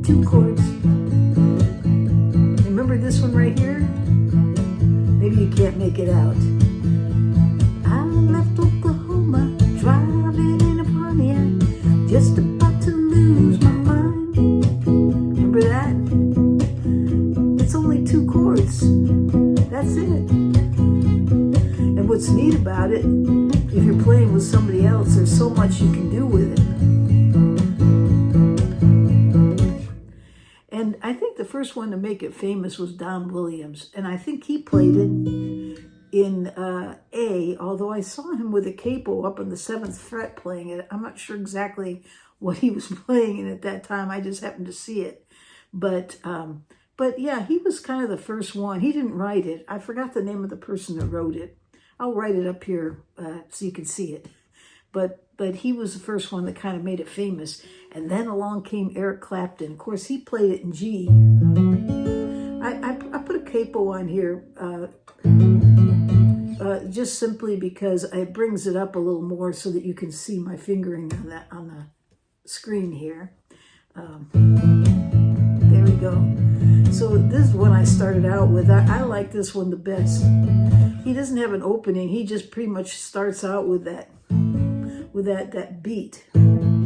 2 chords. Remember this one right here? Maybe you can't make it out. I left Oklahoma, driving in a Pontiac, just about to lose my mind. Remember that? It's only 2 chords. That's it. And what's neat about it, if you're playing with somebody else, there's so much you can do with it. And I think the first one to make it famous was Don Williams. And I think he played it in A, although I saw him with a capo up on the 7th fret playing it. I'm not sure exactly what he was playing in at that time. I just happened to see it. But yeah, he was kind of the first one. He didn't write it. I forgot the name of the person that wrote it. I'll write it up here so you can see it. But he was the first one that kind of made it famous. And then along came Eric Clapton. Of course, he played it in G. I put a capo on here just simply because it brings it up a little more so that you can see my fingering on the screen here. There we go. So this is one I started out with. I like this one the best. He doesn't have an opening. He just pretty much starts out with that beat. And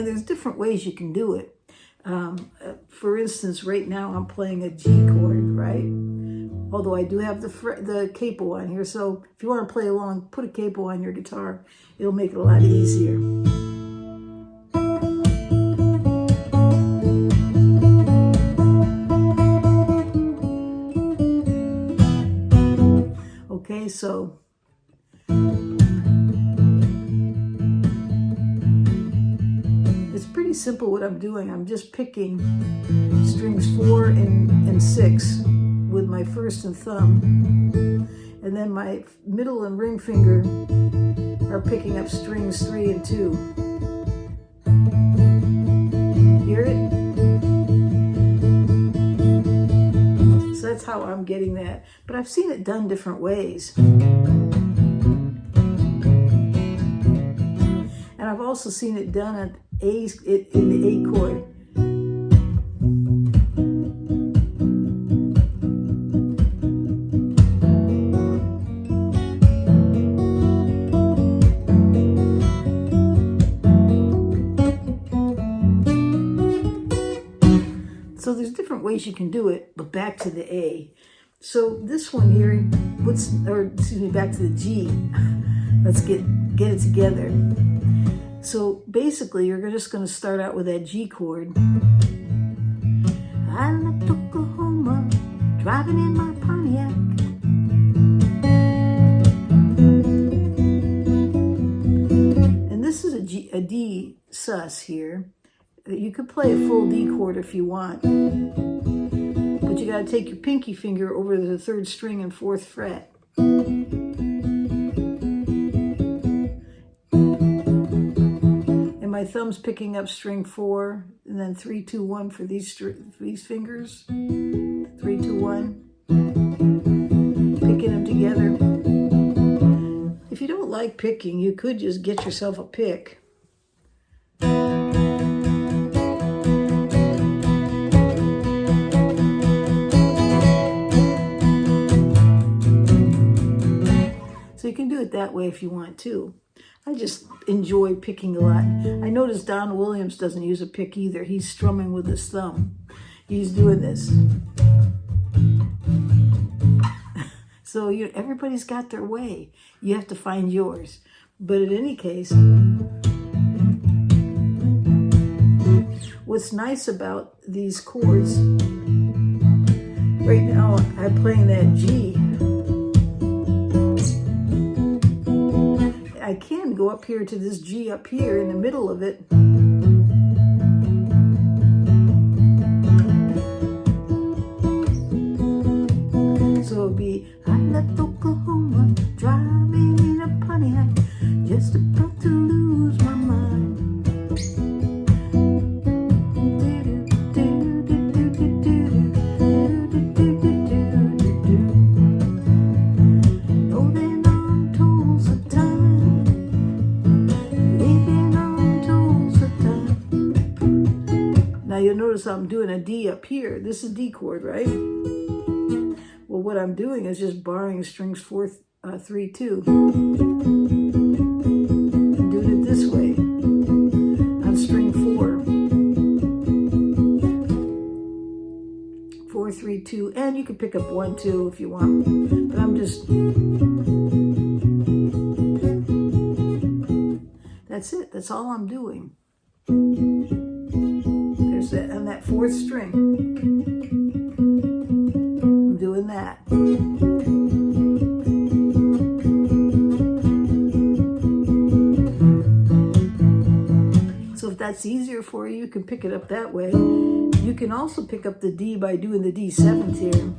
there's different ways you can do it. For instance, right now I'm playing a G chord, right? Although I do have the capo on here, so if you want to play along, put a capo on your guitar. It'll make it a lot easier. Okay, so it's pretty simple what I'm doing. I'm just picking strings 4 and 6 with my first and thumb, and then my middle and ring finger are picking up strings 3 and 2. Hear it? So that's how I'm getting that. But I've seen it done different ways. And I've also seen it done at in the A chord. So there's different ways you can do it, but back to the A. So this one here, back to the G. Let's get it together. So basically, you're just going to start out with that G chord. I left Oklahoma, driving in my Pontiac. And this is a D sus here. You could play a full D chord if you want, but you got to take your pinky finger over the 3rd string and 4th fret. And my thumb's picking up string 4, and then 3, 2, 1 for these fingers. 3, 2, 1. Picking them together. If you don't like picking, you could just get yourself a pick. So you can do it that way if you want to. I just enjoy picking a lot. I notice Don Williams doesn't use a pick either. He's strumming with his thumb. He's doing this. So everybody's got their way. You have to find yours. But in any case, what's nice about these chords, right now I'm playing that G. I can go up here to this G up here in the middle of it. So it'll be, I left Oklahoma, driving in a Pontiac, just about to lose my mind. Rolling on notice I'm doing a D up here. This is D chord, right? Well, what I'm doing is just borrowing strings 4, 3, 2. I'm doing it this way on string 4. 4, 3, 2, and you can pick up 1, 2 if you want. But I'm just, that's it. That's all I'm doing. There's that on that 4th string. I'm doing that. So if that's easier for you, you can pick it up that way. You can also pick up the D by doing the D7th here.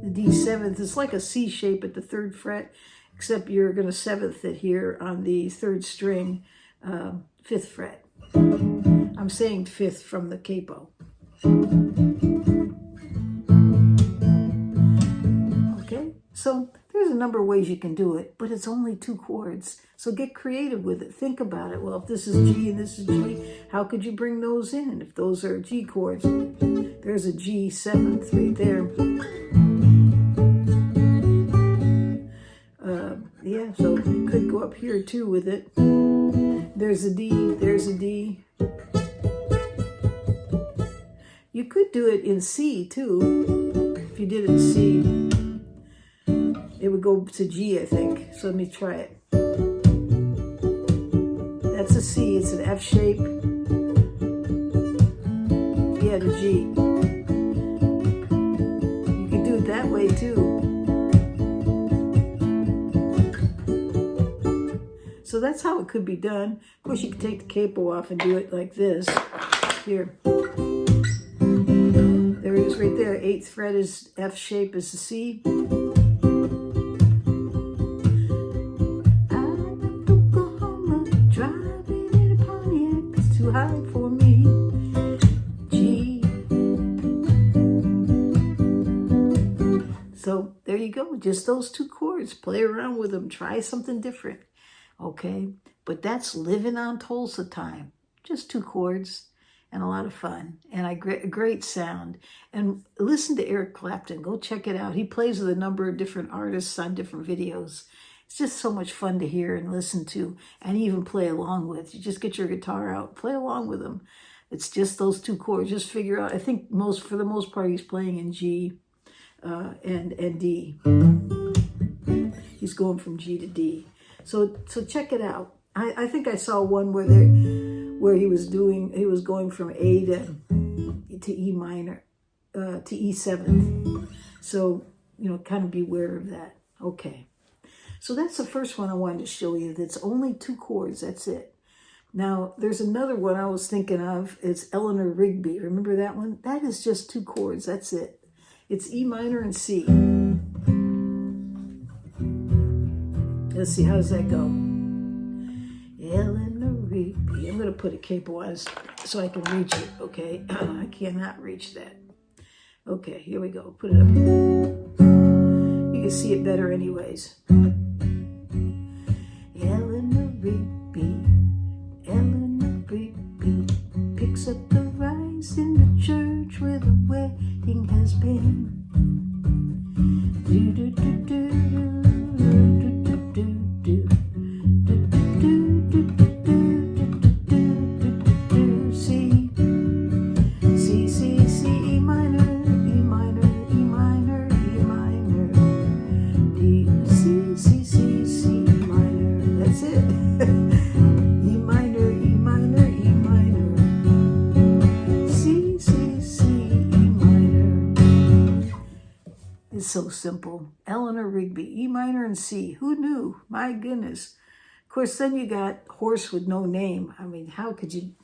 The D7th is like a C shape at the 3rd fret, except you're going to 7th it here on the 3rd string, 5th fret. I'm saying 5th from the capo. Okay, so there's a number of ways you can do it, but it's only 2 chords. So get creative with it. Think about it. Well, if this is G and this is G, how could you bring those in? If those are G chords, there's a G7th right there. Yeah, so you could go up here too with it. There's a D, there's a D. You could do it in C too. If you did it in C, it would go to G, I think. So let me try it. That's a C, it's an F shape. Yeah, to G. You could do it that way too. So that's how it could be done. Of course, you could take the capo off and do it like this. Here. There it is right there. 8th fret is F shape is the C. High for me, G. So there you go, just those 2 chords. Play around with them, try something different, okay? But that's Livin' on Tulsa time. Just 2 chords and a lot of fun and a great sound. And listen to Eric Clapton, go check it out. He plays with a number of different artists on different videos. It's just so much fun to hear and listen to and even play along with. You just get your guitar out, play along with them. It's just those 2 chords. Just figure out, I think for the most part, he's playing in G and D. He's going from G to D. So check it out. I think I saw one where he was going from A to E minor, to E7th. So, kind of beware of that. Okay. So that's the first one I wanted to show you. That's only 2 chords. That's it. Now, there's another one I was thinking of. It's Eleanor Rigby. Remember that one? That is just 2 chords. That's it. It's E minor and C. Let's see. How does that go? Eleanor Rigby. I'm going to put a capo on so I can reach it, okay? I cannot reach that. Okay, here we go. Put it up. You can see it better anyways. Eleanor Rigby picks up the rice in the church where the wedding has been. Do do do do do do do do do. C E minor, E minor, E minor, E minor, D C minor. That's it. E minor, E minor, E minor, C E minor. It's so simple. Eleanor Rigby, E minor and C. Who knew? My goodness. Of course, then you got Horse with No Name. I mean, how could you?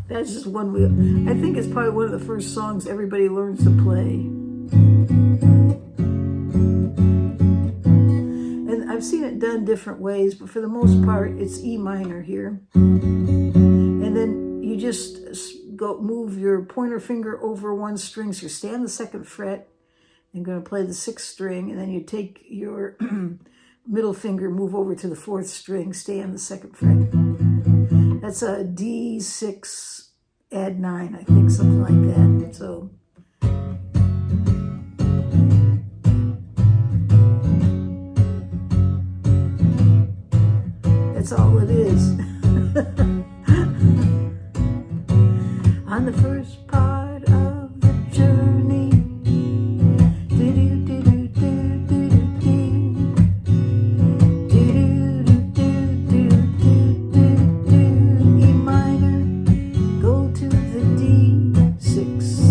That's just one wheel. I think it's probably one of the first songs everybody learns to play. And I've seen it done different ways, but for the most part, it's E minor here. And then you just move your pointer finger over one string. So you stay on the 2nd fret. You're going to play the 6th string, and then you take your middle finger, move over to the 4th string, stay on the 2nd fret. That's a D6, add 9, I think, something like that. So that's all it is. On the first part of the journey, E minor, go to the D6.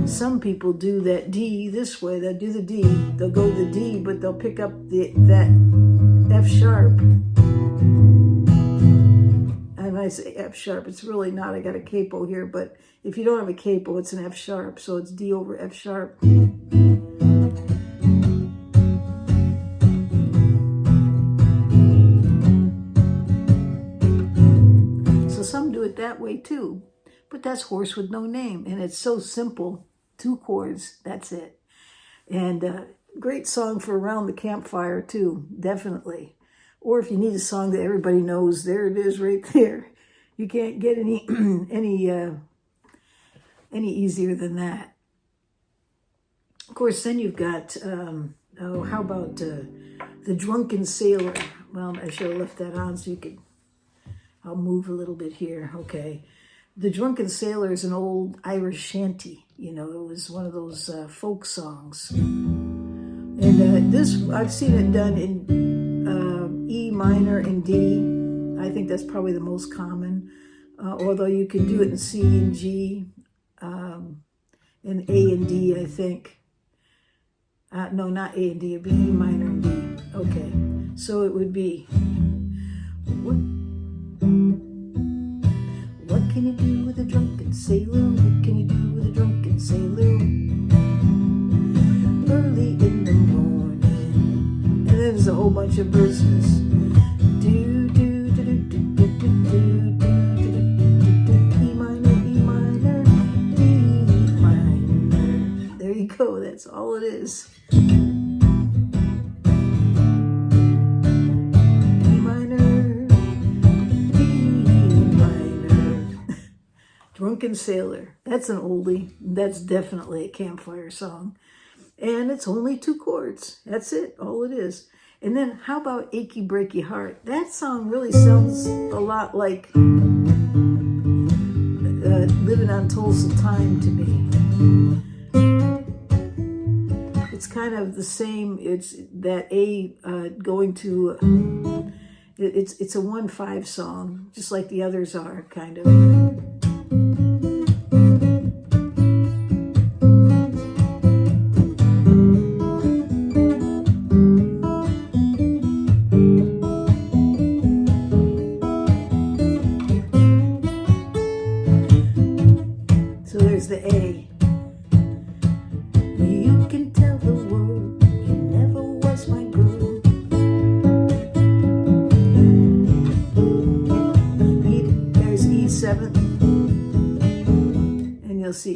Some people do that D this way. They'll do the D. They'll go the D, but they'll pick up that F sharp. And I say F sharp. It's really not. I got a capo here, but if you don't have a capo, it's an F sharp. So it's D over F sharp. So some do it that way too. But that's Horse with No Name. And it's so simple. 2 chords, that's it. And great song for around the campfire too, definitely. Or if you need a song that everybody knows, there it is right there. You can't get any easier than that. Of course, then you've got, how about the Drunkin Sailor? Well, I should have left that on so you could, I'll move a little bit here, okay. The Drunkin Sailor is an old Irish shanty. You know, it was one of those folk songs. And this, I've seen it done in E minor and D. I think that's probably the most common. Although you can do it in C and G, in A and D, I think. No, not A and D, it'd be E minor and D. Okay, so it would be, what can you do with a drunken sailor? What can you do with a drunken sailor? Early in the morning. And then there's a whole bunch of verses. Do, do, do, do, do, do, do, do, E minor, E minor, D minor. There you go, that's all it is. Drunkin Sailor. That's an oldie. That's definitely a campfire song. And it's only 2 chords. That's it. All it is. And then how about Acky, Bracky Heart? That song really sounds a lot like Livin on Tulsa Time to me. It's kind of the same. It's that A going to... It's a 1/5 song, just like the others are, kind of. So there's the A. You can tell the world you never was my girl. E7, and you'll see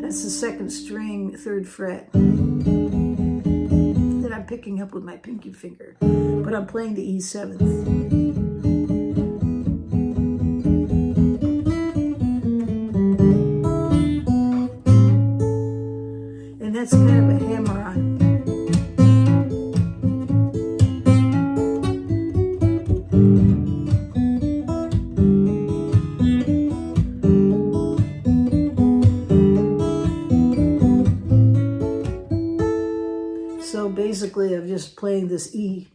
that's the 2nd string, 3rd fret that I'm picking up with my pinky finger, but I'm playing the E7th. And that's kind of a hammer-on. So basically, I'm just playing this A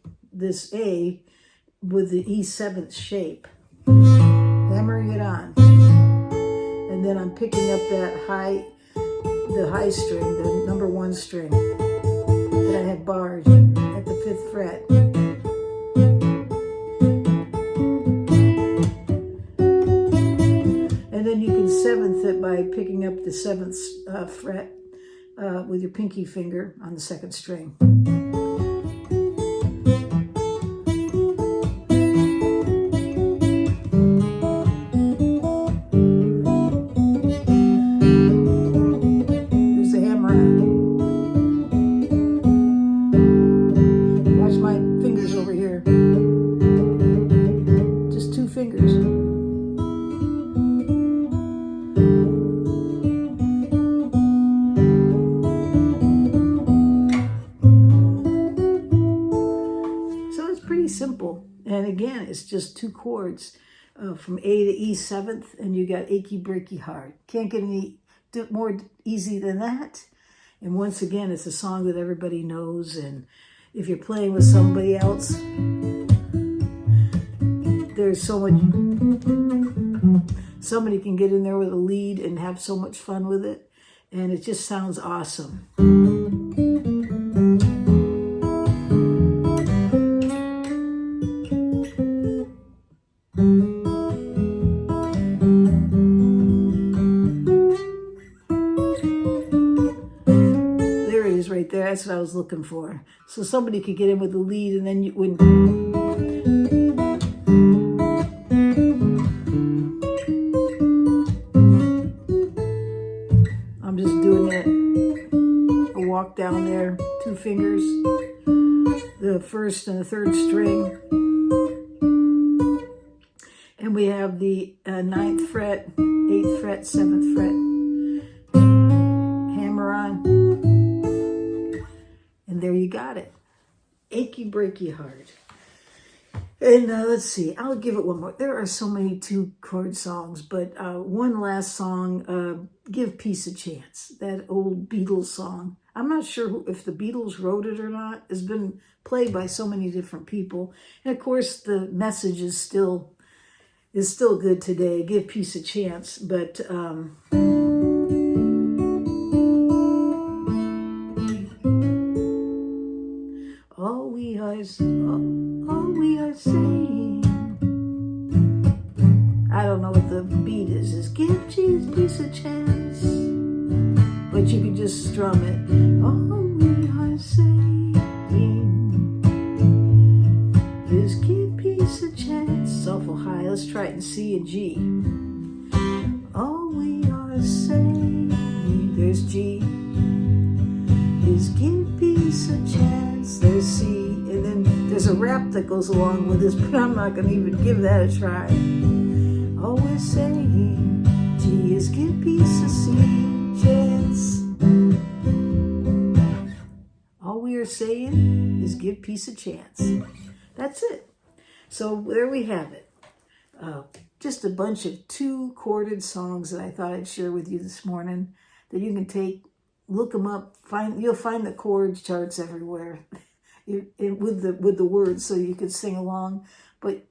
with the E7th shape, hammering it on, and then I'm picking up the high string, the number 1 string that I had barred at the 5th fret. And then you can 7th it by picking up the 7th fret with your pinky finger on the 2nd string. simple. And again, it's just 2 chords from A to E 7th, and you got Acky, Bracky, Hard. Can't get any more easy than that. And once again, it's a song that everybody knows. And if you're playing with somebody else, there's so much, somebody can get in there with a lead and have so much fun with it. And it just sounds awesome. There it is right there. That's what I was looking for. So somebody could get in with the lead, and then you wouldn't. I'm just doing it. A walk down there, 2 fingers, the 1st and the 3rd string. And we have the 9th fret, 8th fret, 7th fret, hammer on. And there you got it. Acky, Bracky, Hard. And let's see, I'll give it one more. There are so many 2-chord songs, but one last song, Give Peace a Chance, that old Beatles song. I'm not sure if the Beatles wrote it or not. It's been played by so many different people. And of course, the message is still good today. Give peace a chance. But all we are saying, I don't know what the beat is give peace a chance. But you can just strum it. All we are saying is give peace a chance. It's awful high. Let's try it in C and G. All we are saying, there's G, is give peace a chance. There's C, and then there's a rap that goes along with this, but I'm not going to even give that a try. All we're saying, G, is give peace a chance. All we are saying is give peace a chance. That's it. So there we have it. Just a bunch of 2-chorded songs that I thought I'd share with you this morning that you can take, look them up, you'll find the chord charts everywhere with the words so you can sing along. But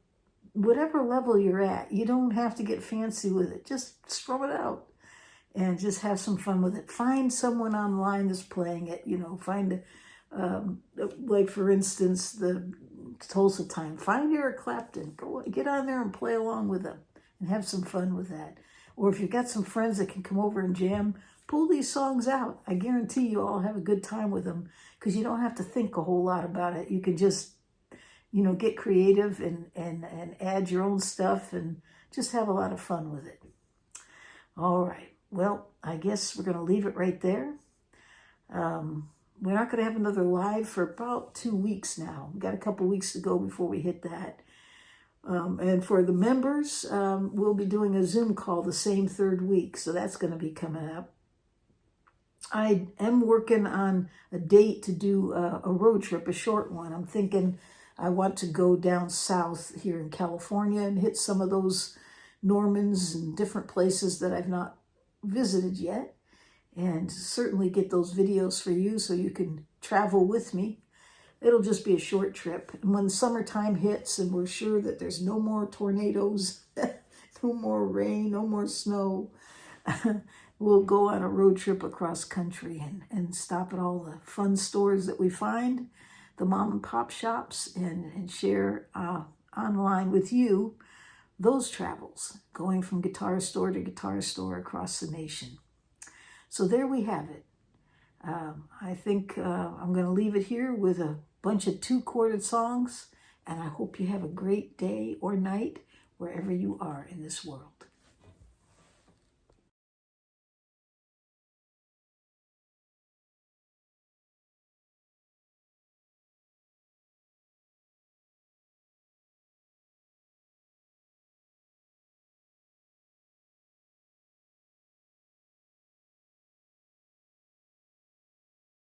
whatever level you're at, you don't have to get fancy with it. Just strum it out and just have some fun with it. Find someone online that's playing it, find, like for instance, the Tulsa time. Find Eric Clapton. Go get on there and play along with them and have some fun with that. Or if you've got some friends that can come over and jam, pull these songs out. I guarantee you all have a good time with them because you don't have to think a whole lot about it. You can just, get creative and add your own stuff and just have a lot of fun with it. All right. Well, I guess we're going to leave it right there. We're not going to have another live for about 2 weeks now. We've got a couple weeks to go before we hit that. And for the members, we'll be doing a Zoom call the same 3rd week. So that's going to be coming up. I am working on a date to do a road trip, a short one. I'm thinking I want to go down south here in California and hit some of those Normans and different places that I've not visited yet. And certainly get those videos for you so you can travel with me. It'll just be a short trip. And when summertime hits and we're sure that there's no more tornadoes, no more rain, no more snow, we'll go on a road trip across country and stop at all the fun stores that we find, the mom and pop shops, and share online with you those travels, going from guitar store to guitar store across the nation. So there we have it. I think I'm going to leave it here with a bunch of 2-chorded songs, and I hope you have a great day or night wherever you are in this world.